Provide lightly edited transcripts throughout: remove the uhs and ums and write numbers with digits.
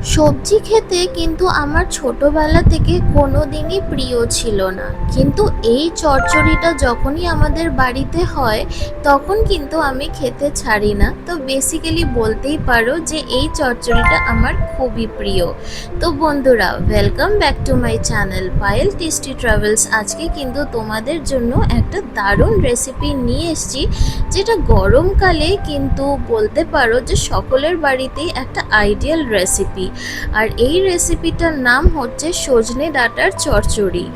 সবজি খেতে কিন্তু আমার ছোটবেলা থেকে কোনোদিনই প্রিয় ছিল না, কিন্তু এই চচ্চড়িটা যখনই আমাদের বাড়িতে হয় তখন কিন্তু আমি খেতে ছাড়ি না। তো বেসিক্যালি বলতেই পারো যে এই চচ্চড়িটা আমার খুবই প্রিয়। তো বন্ধুরা, welcome back to my channel Payel tasty travels. আজকে কিন্তু তোমাদের জন্য একটা দারুণ রেসিপি নিয়ে এসেছি, যেটা গরমকালে কিন্তু বলতে পারো যে সকলের বাড়িতেই একটা আইডিয়াল রেসিপি। আর এই রেসিপিটার নাম হচ্ছে সজনে ডাঁটার চচ্চড়ি।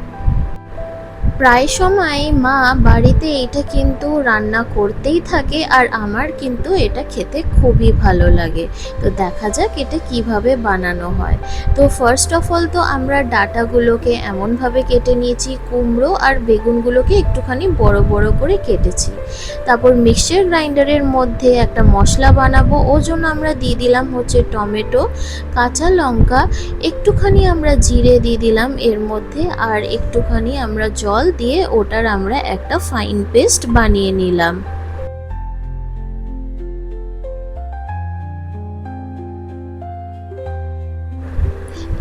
প্রায় সময় মা বাড়িতে এটা কিন্তু রান্না করতেই থাকে, আর আমার কিন্তু এটা খেতে খুবই ভালো লাগে। তো দেখা যাক এটা কিভাবে বানানো হয়। তো ফার্স্ট অফ অল তো আমরা ডাঁটাগুলোকে এমনভাবে কেটে নিয়েছি, কুমড়ো আর বেগুনগুলোকে একটুখানি বড় বড় করে কেটেছি। তারপর মিক্সচার গ্রাইন্ডারের মধ্যে একটা মশলা বানাবো, ওর জন্য আমরা দিয়ে দিলাম হচ্ছে টমেটো, কাঁচা লঙ্কা, একটুখানি আমরা জিরে দিয়ে দিলাম এর মধ্যে, আর একটুখানি আমরা জল দিয়ে ওটার আমরা একটা ফাইন পেস্ট বানিয়ে নিলাম।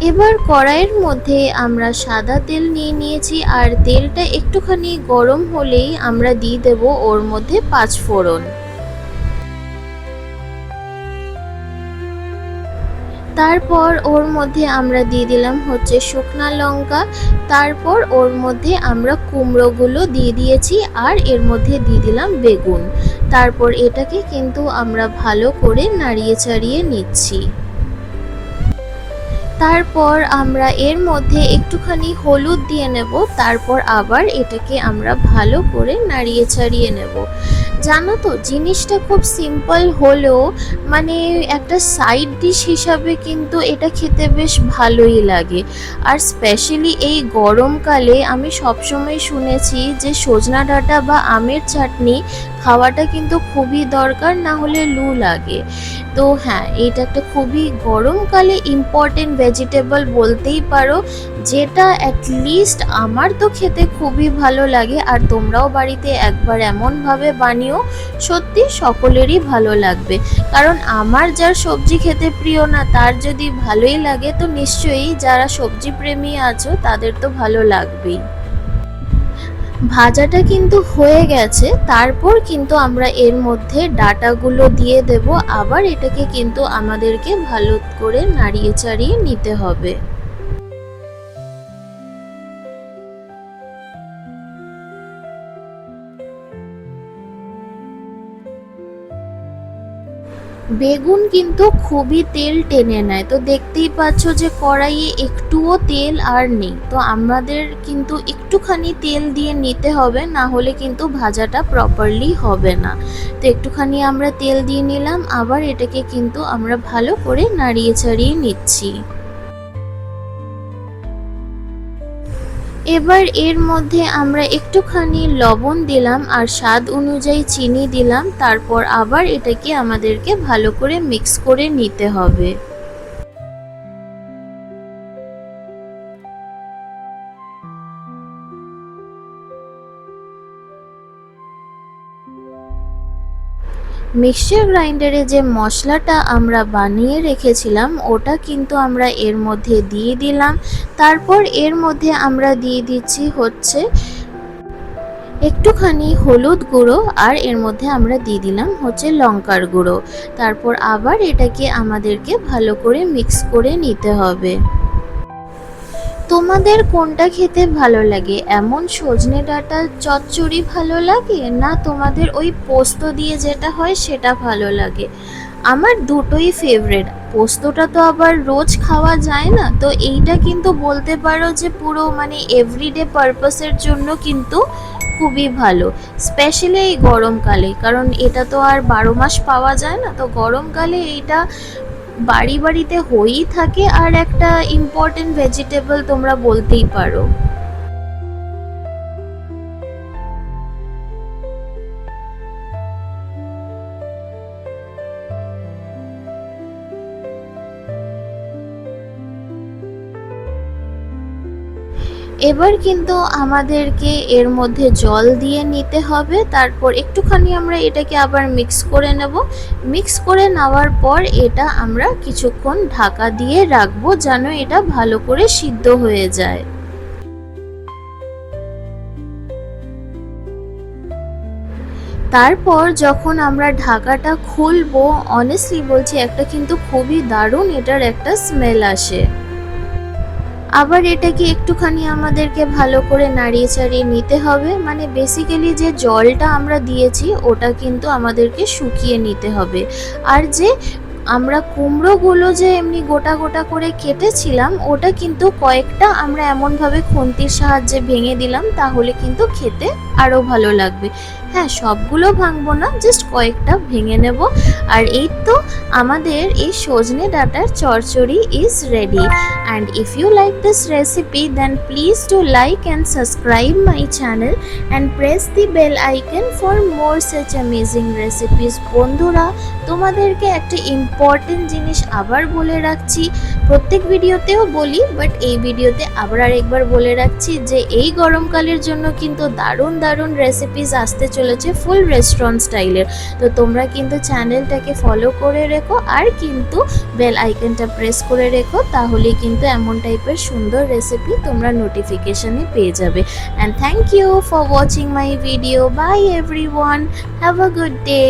এবার কড়াইয়ের মধ্যে আমরা সাদা তেল নিয়ে নিয়েছি, আর তেলটা একটুখানি গরম হলেই আমরা দিয়ে দেব ওর মধ্যে 5 ফোড়ন। তারপর ওর মধ্যে আমরা দিয়ে দিলাম হচ্ছে শুকনা লঙ্কা। তারপর ওর মধ্যে আমরা কুমড়োগুলো দিয়ে দিয়েছি, আর এর মধ্যে দিয়ে দিলাম বেগুন। তারপর এটাকে কিন্তু আমরা ভালো করে নাড়িয়ে চাড়িয়ে নিচ্ছি। তারপর আমরা এর মধ্যে একটুখানি হলুদ দিয়ে নেব, তারপর আবার এটাকে আমরা ভালো করে নাড়িয়ে ছাড়িয়ে নেব। জানো তো, জিনিসটা খুব সিম্পল হলেও মানে একটা সাইড ডিশ হিসাবে কিন্তু এটা খেতে বেশ ভালোই লাগে। আর স্পেশালি এই গরমকালে আমি সবসময় শুনেছি যে সজনা ডাঁটা বা আমের চাটনি খাওয়াটা কিন্তু খুবই দরকার, না হলে লু লাগে। তো হ্যাঁ, এটা একটা খুবই গরমকালে ইম্পর্টেন্ট ভেজিটেবল বলতেই পারো, যেটা অ্যাটলিস্ট আমার তো খেতে খুবই ভালো লাগে। আর তোমরাও বাড়িতে একবার এমনভাবে বানিও, সত্যি সকলেরই ভালো লাগবে। কারণ আমার যার সবজি খেতে প্রিয় না, তার যদি ভালোই লাগে তো নিশ্চয়ই যারা সবজি প্রেমী আছো তাদের তো ভালো লাগবেই। ভাজাটা কিন্তু হয়ে গেছে, তারপর কিন্তু আমরা এর মধ্যে ডাঁটাগুলো দিয়ে দেব। আবার এটাকে কিন্তু আমাদেরকে ভালো করে নাড়িয়ে চাড়িয়ে নিতে হবে। বেগুন কিন্তু খুবই তেল টেনে নেয়, তো দেখতেই পাচ্ছ যে কড়াইয়ে একটুও তেল আর নেই। তো আমাদের কিন্তু একটুখানি তেল দিয়ে নিতে হবে, না হলে কিন্তু ভাজাটা প্রপারলি হবে না। তো একটুখানি আমরা তেল দিয়ে নিলাম, আবার এটাকে কিন্তু আমরা ভালো করে নাড়িয়ে চাড়িয়ে নিচ্ছি। এবার এর মধ্যে আমরা একটুখানি লবণ দিলাম, আর স্বাদ অনুযায়ী চিনি দিলাম। তারপর আবার এটাকে আমাদেরকে ভালো করে মিক্স করে নিতে হবে। মিক্সচার গ্রাইন্ডারে যে মশলাটা আমরা বানিয়ে রেখেছিলাম ওটা কিন্তু আমরা এর মধ্যে দিয়ে দিলাম। তারপর এর মধ্যে আমরা দিয়ে দিচ্ছি হচ্ছে একটুখানি হলুদ গুঁড়ো, আর এর মধ্যে আমরা দিয়ে দিলাম হচ্ছে লঙ্কার গুঁড়ো। তারপর আবার এটাকে আমাদেরকে ভালো করে মিক্স করে নিতে হবে। তোমাদের কোনটা খেতে ভালো লাগে? এমন সজনে ডাঁটার চচ্চড়ি ভালো লাগে, না তোমাদের ওই পোস্ত দিয়ে যেটা হয় সেটা ভালো লাগে? আমার দুটোই ফেভারিট। পোস্তটা তো আবার রোজ খাওয়া যায় না, তো এইটা কিন্তু বলতে পারো যে পুরো মানে এভরিডে পারপাসের জন্য কিন্তু খুবই ভালো। স্পেশালি এই গরমকালে, কারণ এটা তো আর 12 মাস পাওয়া যায় না, তো গরমকালে এইটা বাড়ি বাড়িতে হয়েই থাকে, আর একটা ইম্পর্টেন্ট ভেজিটেবল তোমরা বলতেই পারো। এবার কিন্তু আমাদেরকে এর মধ্যে জল দিয়ে নিতে হবে, তারপর একটুখানি আমরা এটাকে আবার মিক্স করে নেব। মিক্স করে নেওয়ার পর এটা আমরা কিছুক্ষণ ঢাকা দিয়ে রাখবো যেন এটা ভালো করে সিদ্ধ হয়ে যায়। তারপর যখন আমরা ঢাকাটা খুলবো, অনেস্টলি বলছি একটা কিন্তু খুবই দারুণ এটার একটা স্মেল আসে। আবার এটাকে একটুখানি আমাদেরকে ভালো করে নাড়িয়ে চাড়িয়ে নিতে হবে, মানে বেসিক্যালি যে জলটা আমরা দিয়েছি ওটা কিন্তু আমাদেরকে শুকিয়ে নিতে হবে। আর যে আমরা কুমড়োগুলো যে এমনি গোটা গোটা করে কেটেছিলাম ওটা কিন্তু কয়েকটা আমরা এমনভাবে খুন্তির সাহায্যে ভেঙে দিলাম, তাহলে কিন্তু খেতে আরও ভালো লাগবে। হ্যাঁ, সবগুলো ভাঙবো না, জাস্ট কয়েকটা ভেঙে নেব। আর এই তো আমাদের এই সজনে ডাঁটার চচ্চড়ি is ready. And if you like this recipe, then please do like and subscribe my channel and press the bell icon for more such amazing recipes. বন্ধুরা, তোমাদেরকে একটা ইম্পর্টেন্ট জিনিস আবার বলে রাখছি, প্রত্যেক ভিডিওতেও বলি বাট এই ভিডিওতে আবার আরেকবার বলে রাখছি যে এই গরমকালের জন্য কিন্তু দারুণ দারুণ রেসিপিস আসতে চলেছে ফুল রেস্টুরেন্ট স্টাইলের। তো তোমরা কিন্তু চ্যানেলটাকে ফলো করে রেখো আর কিন্তু বেল আইকনটা প্রেস করে রেখো, তাহলে কিন্তু এমন টাইপের সুন্দর রেসিপি তোমরা নোটিফিকেশনে পেয়ে যাবে। And thank you for watching my video. Bye everyone, have a good day.